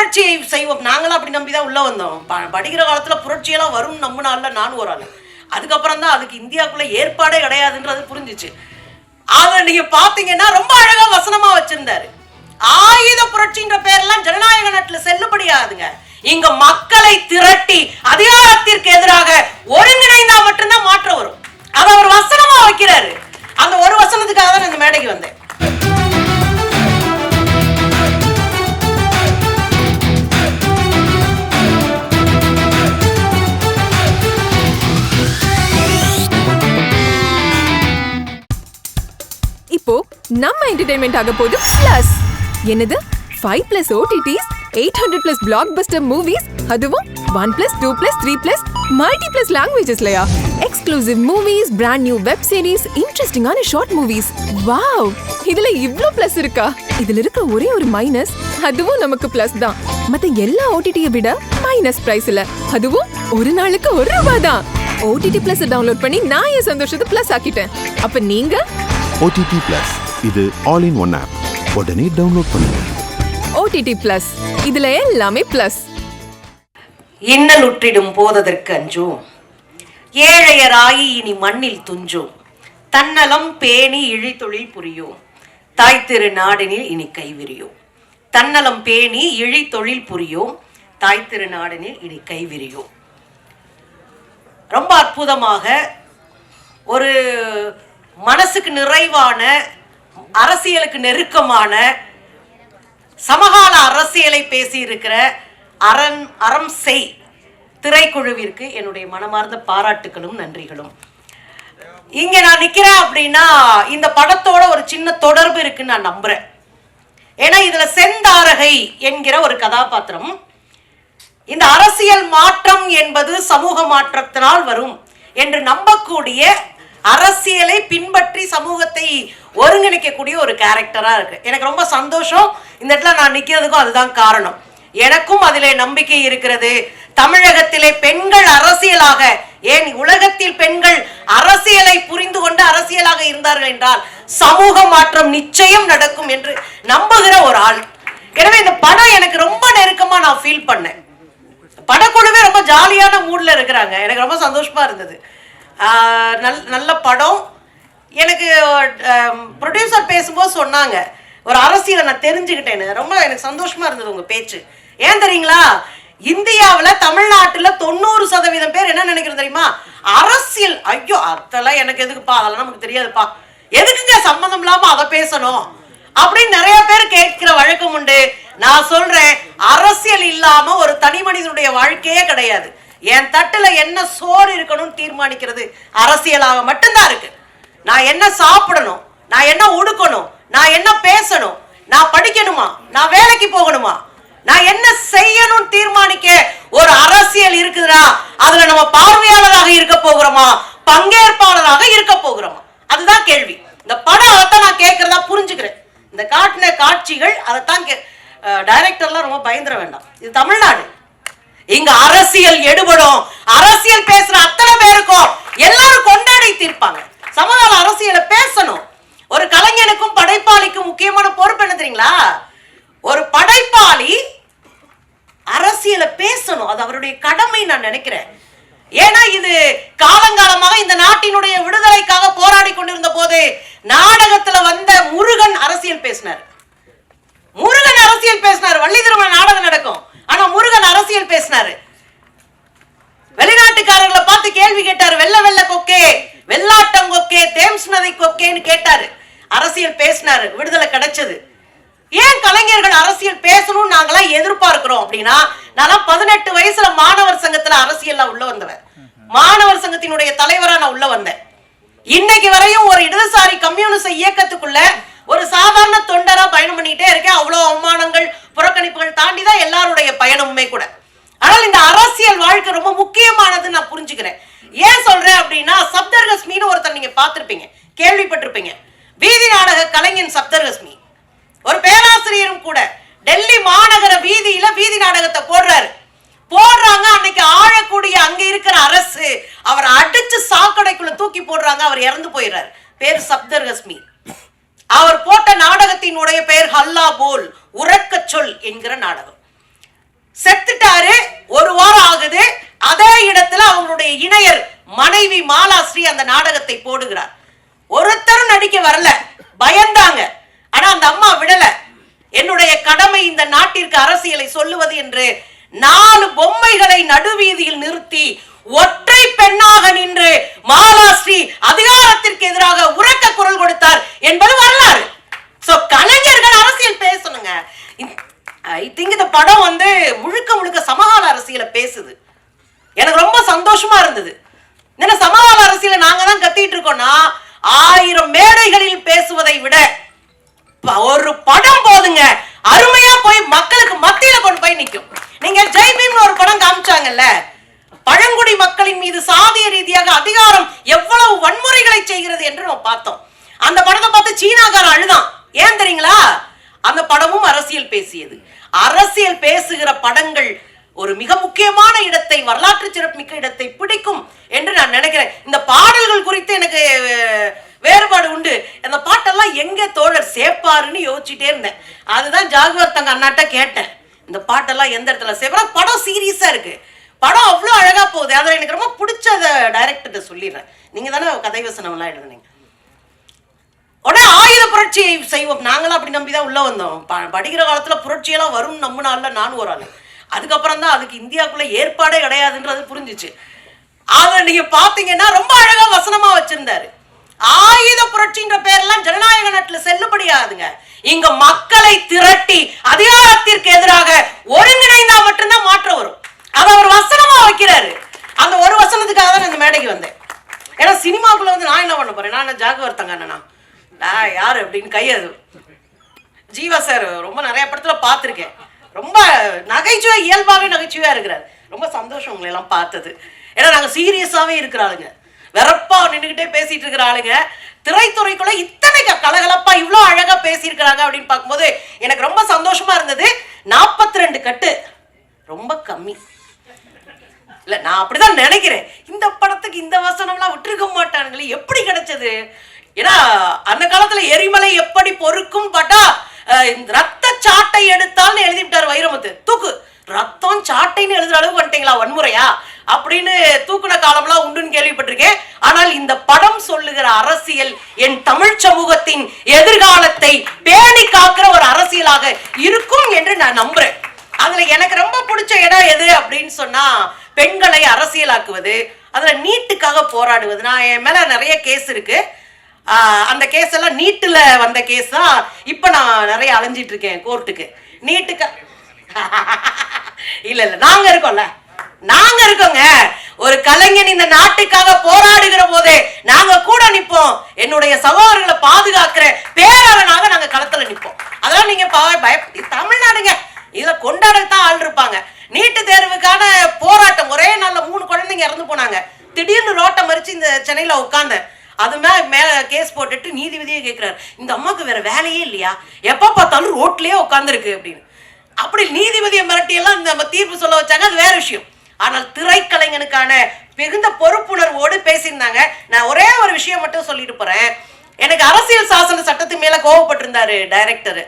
புரட்சியை செய்வோம். நாங்களும் அப்படி நம்பி தான் உள்ள வந்தோம். படிக்கிற காலத்தில் புரட்சியெல்லாம் வரும்னு நம்பினால நானும் ஒரு ஆள். அதுக்கப்புறம் தான் அதுக்கு இந்தியாவுக்குள்ள ஏற்பாடே கிடையாதுன்றது புரிஞ்சிச்சு. அதை நீங்க பாத்தீங்கன்னா ரொம்ப அழகா வசனமா வச்சிருந்தாரு. ஆயுத புரட்சின்ற பேரெல்லாம் ஜனநாயக நாட்டுல செல்லுபடியாதுங்க. இங்க மக்களை திரட்டி அதிகாரத்திற்கு எதிராக ஒருங்கிணைந்தா மட்டும்தான் மாற்றம் வரும். அதை அவர் வசனமா வைக்கிறாரு. அந்த ஒரு வசனத்துக்காக தான் இந்த மேடைக்கு வந்தேன். இப்போ நம்ம என்டர்டெயின்மெண்ட் ஆக போது பிளஸ். என்னது 5+ OTTs, 800+ blockbuster movies, அதுவும் 1+, 2+, 3+, multi+ languagesலயா? Exclusive movies, brand new web series, இன்ட்ரெஸ்டிங்கான ஷார்ட் மூவிஸ். வாவ், இதுல இவ்ளோ பிளஸ் இருக்கா? இதுல இருக்க ஒரே ஒரு மைனஸ், அதுவும் நமக்கு பிளஸ் தான். மத்த எல்லா OTT-யை விட மைனஸ் பிரைஸ்ல, அதுவும் ஒரு நாளுக்கு ₹1 தான். OTT Plus டவுன்லோட் பண்ணி நான் என் சந்தோஷத்தை பிளஸ் ஆக்கிட்டேன். அப்ப நீங்க OTT Plus, இது ஆல் இன் ஒன் ஆப். உடனே டவுன்லோட் பண்ணுங்க. OTT Plus, இதுல எல்லாமே பிளஸ். இன்னல் உற்றிடும் போததற்கு அஞ்சும், ஏழையராயி இனி மண்ணில் துஞ்சும், தன்னலம் பேணி இழித்தொழில் புரியும், தாய் திரு நாடனில் இனி கைவிரியும். தன்னலம் பேணி இழித்தொழில் புரியும், தாய் திரு நாடனில் இனி கைவிரியும். ரொம்ப அற்புதமாக ஒரு மனசுக்கு நிறைவான, அரசியலுக்கு நெருக்கமான, சமகால அரசியலை பேசி இருக்கிற அறம் செய் திரைக்குழுவிற்கு என்னுடைய மனமார்ந்த பாராட்டுகளும் நன்றிகளும். இங்க நான் நிக்கிறேன் அப்படின்னா இந்த படத்தோட ஒரு சின்ன தொடர்பு இருக்குன்னு நான் நம்புறேன். ஏன்னா இதுல செந்தாரகை என்கிற ஒரு கதாபாத்திரம், இந்த அரசியல் மாற்றம் என்பது சமூக மாற்றத்தினால் வரும் என்று நம்பக்கூடிய, அரசியலை பின்பற்றி சமூகத்தை ஒருங்கிணைக்கக்கூடிய ஒரு கேரக்டரா இருக்கு. எனக்கு ரொம்ப சந்தோஷம். இந்த இடத்துல நான் நிக்கிறதுக்கும் அதுதான் காரணம். எனக்கும் அதிலே நம்பிக்கை இருக்கிறது. தமிழகத்திலே பெண்கள் அரசியலாக, ஏன் உலகத்தில் பெண்கள் அரசியலை புரிந்து கொண்டு அரசியலாக இருந்தார்கள் என்றால் சமூக மாற்றம் நிச்சயம் நடக்கும் என்று நம்புகிற ஒரு ஆள். எனவே இந்த படம் எனக்கு ரொம்ப நெருக்கமா நான் ஃபீல் பண்ணேன். படக்குழுவே ரொம்ப ஜாலியான மூட்ல இருக்கிறாங்க. எனக்கு ரொம்ப சந்தோஷமா இருந்தது. நல்ல படம். எனக்கு ப்ரொடியூசர் பேசும்போது சொன்னாங்க, ஒரு அரசியலை நான் தெரிஞ்சுக்கிட்டேன்னு. ரொம்ப எனக்கு சந்தோஷமா இருந்தது உங்க பேச்சு. ஏன் தெரியுங்களா, இந்தியாவில் தமிழ்நாட்டில் 90% பேர் என்ன நினைக்கிறது தெரியுமா, அரசியல் ஐயோ அதெல்லாம் எனக்கு எதுக்குப்பா, அதெல்லாம் நமக்கு தெரியாதுப்பா, எதுக்குங்க சம்மந்தம் இல்லாம அதை பேசணும் அப்படின்னு நிறைய பேர் கேட்கிற வழக்கம் உண்டு. நான் சொல்றேன், அரசியல் இல்லாம ஒரு தனி மனிதனுடைய வாழ்க்கையே கிடையாது. என் தட்டுல என்ன சோறு இருக்கணும் தீர்மானிக்கிறது அரசியலாக மட்டும்தான் இருக்கு. நான் என்ன சாப்பிடணும், நான் என்ன உடுக்கணும், நான் என்ன பேசணும், நான் படிக்கணுமா, நான் வேலைக்கு போகணுமா, நான் என்ன செய்யணும் தீர்மானிக்க ஒரு அரசியல் இருக்குதுடா. அதுல நம்ம பார்வையாளராக இருக்க போகிறோமா, பங்கேற்பாளராக இருக்க போகிறோமா, அதுதான் கேள்வி. இந்த படம் அதைத்தான் நான் கேட்கறதா புரிஞ்சுக்கிறேன். இந்த காட்டின காட்சிகள் அதைத்தான் டைரக்டர்லாம் ரொம்ப பயந்துட வேண்டாம். இது தமிழ்நாடு, இங்க அரசியல் எடுபடும். அரசியல் பேசுற அத்தனை பேருக்கும் எல்லாரும் கொண்டாடி தீர்ப்பாங்க. சமகால அரசியலை பேசணும். ஒரு கலைஞனுக்கும் படைப்பாளிக்கும் முக்கியமான பொறுப்பு என்ன தெரியுங்களா, ஒரு படைப்பாளி அரசியலை பேசணும். அது அவருடைய கடமை நான் நினைக்கிறேன். ஏன்னா இது காலங்காலமாக இந்த நாட்டினுடைய விடுதலைக்காக போராடி கொண்டிருந்த போது நாடகத்துல வந்த முருகன் அரசியல் பேசினார். முருகன் அரசியல் பேசினார். வள்ளி திருமண நாடகம் நடக்கும், ஆனா முருகன் அரசியல் பேசினாரு. வெளிநாட்டுக்காரர்களை பார்த்து கேள்வி கேட்டாரு, வெள்ள வெள்ள கொக்கே, வெள்ளாட்டங்கொக்கே, தேம்ஸ் நதி கொக்கேன்னு கேட்டாரு. அரசியல் பேசினாரு, விடுதலை கிடைச்சது. ஏன் கலைஞர்கள் அரசியல் பேசணும் நாங்களாம் எதிர்பார்க்கிறோம் அப்படின்னா, நான் 18 வயசுல மாணவர் சங்கத்துல அரசியல்ல உள்ள வந்தவன். மாணவர் சங்கத்தினுடைய தலைவரா நான் உள்ள வந்தேன். இன்னைக்கு வரையும் ஒரு இடதுசாரி கம்யூனிச இயக்கத்துக்குள்ள ஒரு சாதாரண தொண்டரா பயணம் பண்ணிட்டே இருக்கேன். அவ்வளவு அவமானங்கள், புறக்கணிப்புகள் தாண்டி தான் எல்லாருடைய பயணமுமே கூட. ஆனால் இந்த அரசியல் வாழ்க்கை ரொம்ப முக்கியமானது நான் புரிஞ்சுக்கிறேன். ஏன் சொல்றேன் அப்படின்னா, சப்தர்கஸ்மின்னு ஒருத்தர் நீங்க பார்த்திருப்பீங்க, கேள்விப்பட்டிருப்பீங்க. வீதி நாடக கலைஞன் சப்தர்கஸ்மி, ஒரு பேராசிரியரும் கூட. டெல்லி மாநகர வீதியில வீதி நாடகத்தை போடுறாங்க. அன்னைக்கு ஆழக்கூடிய அங்க இருக்கிற அரசு அவரை அடிச்சு சாக்கடைக்குள்ள தூக்கி போடுறாங்க. அவர் இறந்து போயிடுறாரு. பேர் சப்தர்கஸ்மி. அவர் போட்ட நாடகத்தினுடைய பெயர் ஹல்லா போல், உறக்க சொல் என்கிற நாடகம். செத்துட்டாரு, ஒரு வாரம் ஆகுது. அதே இடத்துல அவங்களுடைய இணையர் மனைவி மாலாஸ்ரீ அந்த நாடகத்தை போடுகிறார். ஒருத்தரும் நடிக்க வரல, பயந்தாங்க. ஆனா அந்த அம்மா விடல. என்னுடைய கடமை இந்த நாட்டிற்கு அரசியலை சொல்லுவது என்று 4 பொம்மைகளை நடுவீதியில் நிறுத்தி ஒற்றை பெண்ணாக நின்று மாலாஸ்ரீ அதிகாரத்திற்கு எதிராக உரக்க குரல் கொடுத்தார் என்பது வரலாறு. சோ கலைஞர்கள் அரசியல் பேசணுங்க. ஐ திங்க் இந்த படம் முழுக்க முழுக்க சமகால அரசியலை பேசுது. எனக்கு ரொம்ப சந்தோஷமா இருந்தது. ஏன்னா சமகால அரசியலை நாங்க தான் கத்திட்டு இருக்கோம்னா 1000 மேடைகளில் பேசுவதை விட ஒரு படம் போதுங்க, அருமையா போய் மக்களுக்கு மத்தியில கொண்டு போய் நிற்கும். நீங்க ஜெய் பீம்னு ஒரு படம் காமிச்சாங்கல்ல, பழங்குடி மக்களின் மீது சாதிய ரீதியாக அதிகாரம் எவ்வளவு வன்முறைகளை செய்கிறது என்று நம்ம பார்த்தோம். அந்த படத்தை பார்த்து சீனாக்காரன் அழுதான். ஏன் தெரியுங்களா? அந்த படமும் அரசியல் பேசியது. அரசியல் பேசுகிற படங்கள் ஒரு மிக முக்கியமான இடத்தை, வரலாற்று சிறப்புமிக்க இடத்தை பிடிக்கும் என்று நான் நினைக்கிறேன். இந்த பாடல்கள் குறித்து எனக்கு வேறுபாடு உண்டு. அந்த பாட்டெல்லாம் எங்க தோழர் சேப்பாருன்னு யோசிச்சுட்டே இருந்தேன். அதுதான் ஜாகுவார் தங்க அண்ணாட்ட கேட்டேன், இந்த பாட்டெல்லாம் எந்த இடத்துல சேப்பா? படம் சீரியஸா இருக்கு, படம் அவ்வளோ அழகா போகுது. அதில் எனக்கு ரொம்ப பிடிச்சத டைரக்டர்கிட்ட சொல்லிடுறேன். நீங்க தானே கதை வசனம்லாம் எழுதுனீங்க. உடனே ஆயுத புரட்சி செய்வோம், நாங்களாம் அப்படி நம்பிதான் உள்ள வந்தோம். படிக்கிற காலத்துல புரட்சியெல்லாம் வரும்னு நம்பினால நானும் ஒரு ஆளு. அதுக்கப்புறம் தான் அதுக்கு இந்தியாவுக்குள்ள ஏற்பாடே கிடையாதுன்றது புரிஞ்சிச்சு. அதை நீங்க பாத்தீங்கன்னா ரொம்ப அழகா வசனமா வச்சிருந்தாரு. ஆயுத புரட்சின்ற பேரெல்லாம் ஜனநாயக நாட்டுல செல்லுபடியாதுங்க. இங்க மக்களை திரட்டி அதிகாரத்திற்கு எதிராக ஒருங்கிணைந்தா மட்டும்தான் மாற்றம் வரும். அதை ஒரு வசனமா வைக்கிறாரு. அந்த ஒரு வசனத்துக்காக தான் இந்த மேடைக்கு வந்தேன். ஏன்னா சினிமாக்குள்ள நான் என்ன பண்ண போறேன்? நான் ஜாகுவார் தங்க அண்ணனா யாரு அப்படின்னு கையது ஜீவா சார் ரொம்ப நிறைய படத்துல பார்த்துருக்கேன். ரொம்ப நகைச்சுவை, இயல்பாவே நகைச்சுவையா இருக்கிறார். ரொம்ப சந்தோஷம் உங்களை எல்லாம் பார்த்தது. ஏன்னா நாங்க சீரியஸாவே இருக்கிறாளுங்க, வெறப்பா நின்றுகிட்டே பேசிட்டு இருக்கிற ஆளுங்க. திரைத்துறைக்குள்ள இத்தனை கலகலப்பா இவ்வளோ அழகா பேசியிருக்கிறாங்க அப்படின்னு பார்க்கும்போது எனக்கு ரொம்ப சந்தோஷமா இருந்தது. 42 கட்டு ரொம்ப கம்மி இல்ல, நான் அப்படிதான் நினைக்கிறேன். இந்த படத்துக்கு இந்த வசனம்லாம் விட்டுருக்க மாட்டானுங்களே, எப்படி கிடைச்சது? ஏன்னா அந்த காலத்துல எரிமலை எப்படி பொறுக்கும் பாட்டா ரத்த சாட்டை எடுத்தால்னு எழுதிவிட்டாரு வைரமுத்து. தூக்கு ரத்தம் சாட்டைன்னு எழுதுற அளவுக்கு வந்துட்டீங்களா, வன்முறையா அப்படின்னு தூக்குன காலம்லாம் உண்டுன்னு கேள்விப்பட்டிருக்கேன். ஆனால் இந்த படம் சொல்லுகிற அரசியல் என் தமிழ் சமூகத்தின் எதிர்காலத்தை பேணி காக்கிற ஒரு அரசியலாக இருக்கும் என்று நான் நம்புறேன். அதுல எனக்கு ரொம்ப பிடிச்ச இடம் எது அப்படின்னு சொன்னா, பெண்களை அரசியலாக்குவது, அதுல நீட்டுக்காக போராடுவது. நான் என் மேல நிறைய கேஸ் இருக்கு. அந்த கேஸ் எல்லாம் நீட்டுல வந்த கேஸ் தான். இப்ப நான் நிறைய அலைஞ்சிட்டு இருக்கேன் கோர்ட்டுக்கு. நீட்டுக்கு இல்ல நாங்க இருக்கோங்க. ஒரு கலைஞன் இந்த நாட்டுக்காக போராடுகிற போது நாங்க கூட நிப்போம். என்னுடைய சகோதரர்களை பாதுகாக்கிற பேரவனாக நாங்க களத்துல நிப்போம். அதெல்லாம் நீங்க தமிழ்நாடுங்க, இதுல கொண்டாடத்தான் ஆள் இருப்பாங்க. நீட்டு தேர்வுக்கான போராட்டம், ஒரே நாள்ல 3 குழந்தைங்க இறந்து போனாங்க. திடீர்னு ரோட்டை மறிச்சு இந்த சென்னையில உட்கார்ந்தேன். அது மேல கேஸ் போட்டுட்டு நீதிபதியே கேட்கிறாரு, இந்த அம்மாவுக்கு வேற வேலையே இல்லையா, எப்ப பார்த்தாலும் ரோட்லயே உட்கார்ந்துருக்கு அப்படின்னு. அப்படி நீதிபதியை மிரட்டியெல்லாம் நம்ம தீர்ப்பு சொல்ல வச்சாங்க, அது வேற விஷயம். ஆனால் திரைக்கலைஞனுக்கான மிகுந்த பொறுப்புணர்வோடு பேசியிருந்தாங்க. நான் ஒரே ஒரு விஷயம் மட்டும் சொல்லிட்டு போறேன். எனக்கு அரசியல் சாசன சட்டத்து மேல கோவப்பட்டிருந்தாரு டைரக்டர்.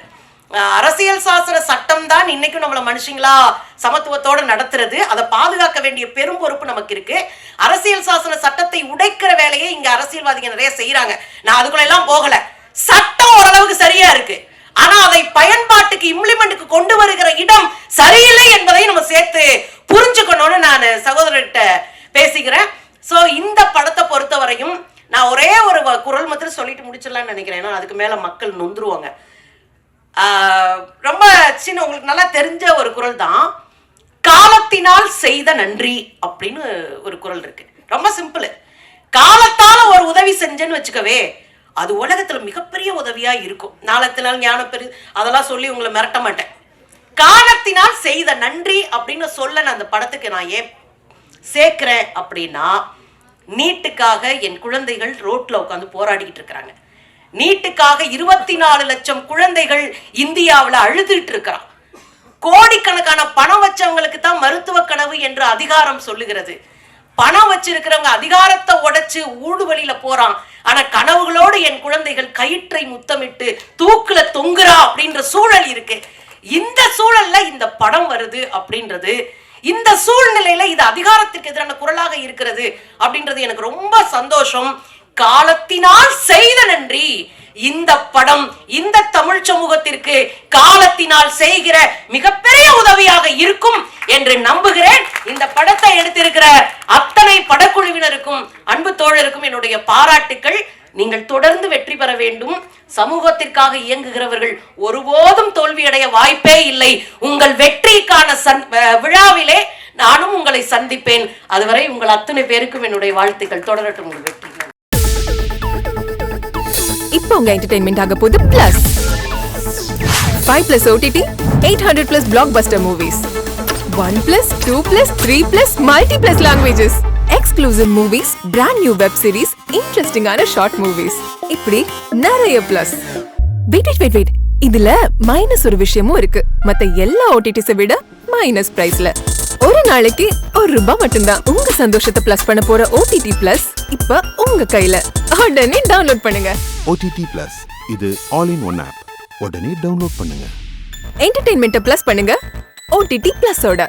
அரசியல் சாசன சட்டம் தான் இன்னைக்கும் நம்மள மனுஷங்களா சமத்துவத்தோட நடத்துறது. அதை பாதுகாக்க வேண்டிய பெரும் பொறுப்பு நமக்கு இருக்கு. அரசியல் சாசன சட்டத்தை உடைக்கிற வேலையை இங்க அரசியல்வாதிகள் நிறைய செய்யறாங்க. நான் அதுக்குள்ள எல்லாம் போகல. சட்டம் ஓரளவுக்கு சரியா இருக்கு, ஆனா அதை பயன்பாட்டுக்கு இம்ப்ளிமெண்ட்டுக்கு கொண்டு வருகிற இடம் சரியில்லை என்பதை நம்ம சேர்த்து புரிஞ்சுக்கணும்னு நான் சகோதரர்கிட்ட பேசிக்கிறேன். சோ இந்த படத்தை பொறுத்தவரையும் நான் ஒரே ஒரு குரல் மாத்திரம் சொல்லிட்டு முடிச்சிடலாம்னு நினைக்கிறேன். ஏன்னா அதுக்கு மேல மக்கள் நொந்துருவாங்க. ரொம்ப சின்ன, உங்களுக்கு நல்லா தெரிஞ்ச ஒரு குரல் தான். காலத்தினால் செய்த நன்றி அப்படின்னு ஒரு குரல் இருக்கு. ரொம்ப சிம்பிள். காலத்தால ஒரு உதவி செஞ்சேன்னு வச்சுக்கவே, அது உலகத்துல மிகப்பெரிய உதவியா இருக்கும். நாளத்தினால் ஞானப்பெரு அதெல்லாம் சொல்லி உங்களை மிரட்ட மாட்டேன். காலத்தினால் செய்த நன்றி அப்படின்னு சொல்ல நான் அந்த படத்துக்கு நான் ஏன் சேர்க்கிறேன் அப்படின்னா, நீட்டுக்காக என் குழந்தைகள் ரோட்ல உட்காந்து போராடிக்கிட்டு இருக்கிறாங்க. நீட்டுக்காக 24 லட்சம் குழந்தைகள் இந்தியாவில் அழுதுட்டு இருக்கிறான். கோடிக்கணக்கான பணம் வச்சவங்களுக்கு தான் மருத்துவ கனவு என்று அதிகாரம் சொல்லுகிறது. பணம் வச்சிருக்கிறவங்க அதிகாரத்தை உடைச்சு ஊடு வழியில போறான். ஆனா கனவுகளோடு என் குழந்தைகள் கயிற்றை முத்தமிட்டு தூக்குல தொங்குறா அப்படின்ற சூழல் இருக்கு. இந்த சூழல்ல இந்த படம் வருது அப்படின்றது, இந்த சூழ்நிலையில இது அதிகாரத்திற்கு எதிரான குரலாக இருக்கிறது அப்படின்றது எனக்கு ரொம்ப சந்தோஷம். காலத்தினால் செய்த நன்றி. இந்த படம் இந்த தமிழ் சமூகத்திற்கு காலத்தினால் செய்கிற மிகப்பெரிய உதவியாக இருக்கும் என்று நம்புகிறேன். இந்த படத்தை எடுத்திருக்கிற அத்தனை படக்குழுவினருக்கும் அன்பு தோழருக்கும் என்னுடைய பாராட்டுக்கள். நீங்கள் தொடர்ந்து வெற்றி பெற வேண்டும். சமூகத்திற்காக இயங்குகிறவர்கள் ஒருபோதும் தோல்வியடைய வாய்ப்பே இல்லை. உங்கள் வெற்றிக்கான விழாவிலே நானும் உங்களை சந்திப்பேன். அதுவரை உங்கள் அத்தனை பேருக்கும் என்னுடைய வாழ்த்துக்கள். தொடரட்டும் உங்கள் வெற்றி. இப்போ உங்க என்டர்டெயின்மெண்ட் ஆக போகுது plus 5+ OTT 800+ blockbuster movies 1+, 2+, 3+ multi+ languages exclusive movies, brand new web series, இன்ட்ரெஸ்டிங்கான ஷார்ட் மூவிஸ், இப்படி நிறைய பிளஸ். வெயிட் இதுல மைனஸ் ஒரு விஷயமும் இருக்கு. மத்த எல்லா ஓடிடிஸை விட மைனஸ் பிரைஸ்ல ஒரு நாளைக்கு ₹1 மட்டும்தான். உங்க சந்தோஷத்தை பிளஸ் பண்ண போற OTT பிளஸ் இப்ப உங்க கையில. உடனே டவுன்லோட் பண்ணுங்க. OTT Plus இது ஆல் இன் ஒன் ஆப். உடனே டவுன்லோட் பண்ணுங்க. என்டர்டெயின்மெண்ட்டை பிளஸ் பண்ணுங்க OTT பிளஸோட.